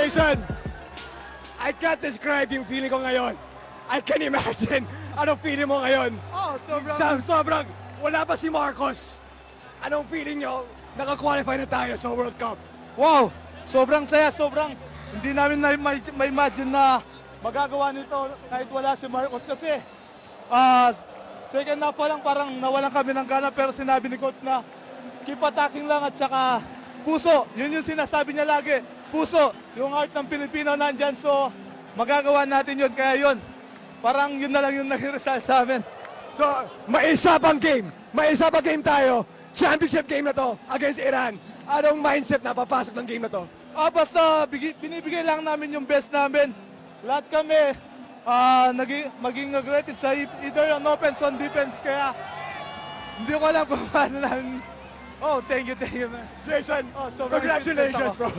Jason, I can't describe yung feeling ko ngayon. I can imagine anong feeling mo ngayon. Oh, sobrang... Sobrang, wala pa si Marcos. Anong feeling nyo? Naka-qualify na tayo sa World Cup. Wow! Sobrang saya, sobrang... Hindi namin ma-imagine na magagawa nito kahit wala si Marcos kasi second half pa lang parang nawalan kami ng gana pero sinabi ni Coach na keep attacking lang at saka puso. Yun yung sinasabi niya lagi. Puso. Yung heart ng Pilipino nandyan so magagawa natin yun. Kaya yun, parang yun na lang yung naging result sa amin. So, maisa pang game. Maisa pang game tayo. Championship game na to against Iran. Anong mindset na papasok ng game na to? Basta binibigay lang namin yung best namin. Lahat kami maging aggressive sa either on offense on defense. Kaya hindi ko alam kung paano namin. Oh, thank you, man. Jason, sobrang congratulations, bro.